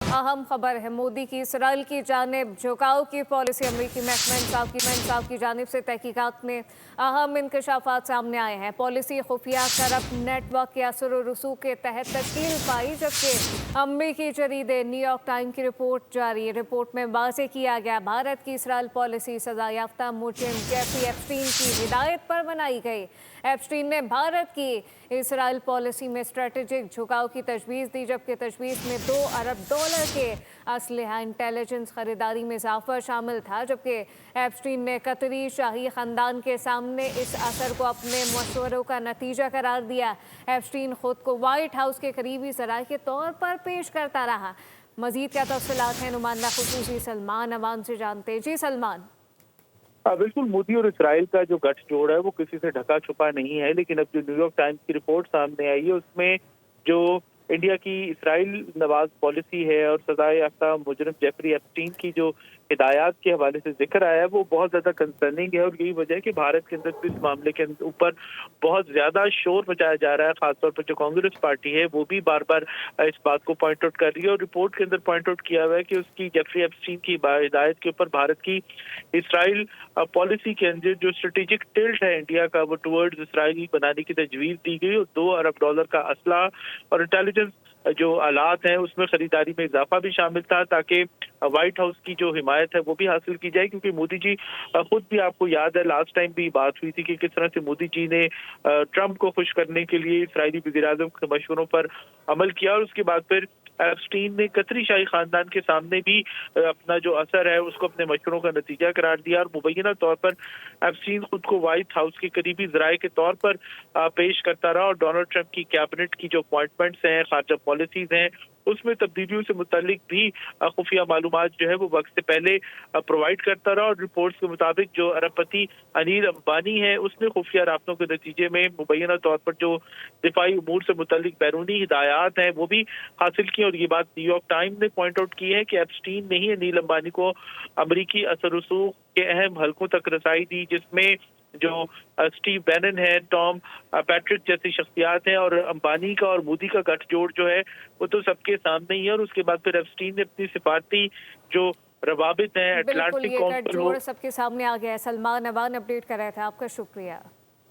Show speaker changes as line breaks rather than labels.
अहम खबर है, मोदी की इसराइल की जानिब झुकाव की पॉलिसी। अमरीकी महकमा इंसाफ की जानिब से तहकीकात में अहम इंकशाफात सामने आए हैं। पॉलिसी खुफिया करप्ट नेटवर्क के असर और रसूख के तहत तश्कील पाई, जबकि अमरीकी जरीदे न्यूयॉर्क टाइम की रिपोर्ट जारी। रिपोर्ट में वाज़ेह किया गया, भारत की इसराइल पॉलिसी सजा याफ्ता मुजरिम जेफरी एप्स्टीन की हिदायत पर बनाई गई। एप्स्टीन ने भारत की इसराइल पॉलिसी में स्ट्रेटेजिक झुकाव की तजवीज़ दी, जबकि तजवीज़ में $2 अरब के असलहा इंटेलिजेंस खरीदारी में इजाफा शामिल था। जबकि एप्स्टीन ने कतरी शाही ख़ानदान के सामने इस असर को अपने मशवरों का नतीजा करार दिया। एप्स्टीन खुद को वाइट हाउस के करीबी ज़राए के तौर पर पेश करता रहा। मज़ीद क्या तफसीलात हैं, नुमाइंदा खुसूसी सलमान अवान से जानते हैं। जी सलमान।
बिल्कुल, मोदी और इसराइल का जो गठजोड़ है वो किसी से ढका छुपा नहीं है, लेकिन अब जो न्यूयॉर्क टाइम्स की रिपोर्ट सामने आई है उसमें जो इंडिया की इसराइल नवाज पॉलिसी है और सजा याफ्ता मुजरिम जेफरी एप्स्टीन की जो हिदायत के हवाले से जिक्र आया है वो बहुत ज्यादा कंसर्निंग है। और यही वजह है कि भारत के अंदर इस मामले के ऊपर बहुत ज्यादा शोर मचाया जा रहा है। खासतौर पर जो कांग्रेस पार्टी है वो भी बार बार इस बात को पॉइंट आउट कर रही है और रिपोर्ट के अंदर पॉइंट आउट किया हुआ है कि उसकी जेफरी एप्स्टीन की हिदायत के ऊपर भारत की इसराइल पॉलिसी के अंदर जो स्ट्रेटेजिक टिल्ट है इंडिया का वो टुवर्ड्स इसराइल बनाने की तजवीज़ दी गई और $2 अरब का असला और इंटेलिजेंस जो आलात हैं उसमें खरीदारी में इजाफा भी शामिल था, ताकि व्हाइट हाउस की जो हिमायत है वो भी हासिल की जाए। क्योंकि मोदी जी खुद भी, आपको याद है लास्ट टाइम भी बात हुई थी कि किस तरह से मोदी जी ने ट्रंप को खुश करने के लिए इसराइली वज़ीर-ए-आज़म के मशवरों पर अमल किया और उसके बाद फिर एप्स्टीन ने कतरी शाही खानदान के सामने भी अपना जो असर है उसको अपने मशवरों का नतीजा करार दिया और मुबैना तौर पर एप्स्टीन खुद को व्हाइट हाउस के करीबी जराये के तौर पर पेश करता रहा और डोनाल्ड ट्रंप की कैबिनेट की जो अपॉइंटमेंट्स हैं, खारजा पॉलिसीज हैं, उसमें तब्दीलियों से मुतालिक भी खुफिया मालूमात जो है वो वक्त से पहले प्रोवाइड करता रहा। और रिपोर्ट्स के मुताबिक जो अरबपति अनिल अंबानी है उसने खुफिया राब्तों के नतीजे में मुबैना तौर पर जो दिफाई उमूर से मुतालिक बैरूनी हिदायत हैं वो भी हासिल की। और ये बात न्यूयॉर्क टाइम ने पॉइंट आउट की है कि एप्स्टीन ने ही अनिल अंबानी को अमरीकी असर रसूख के अहम हलकों तक रसाई दी, जिसमें जो स्टीव बैनन है, टॉम पैट्रिक जैसी शख्सियात हैं और अंबानी का और मोदी का गठजोड़ जो है वो तो सबके सामने ही है। और उसके बाद फिर एप्स्टीन ने अपनी सिफारती जो रवाबित हैं
बिल्कुल,
अटलांटिक
ये
काउंसिल
गठजोड़ सबके सामने आ गया है। सलमान अवान अपडेट कर रहे थे, आपका शुक्रिया।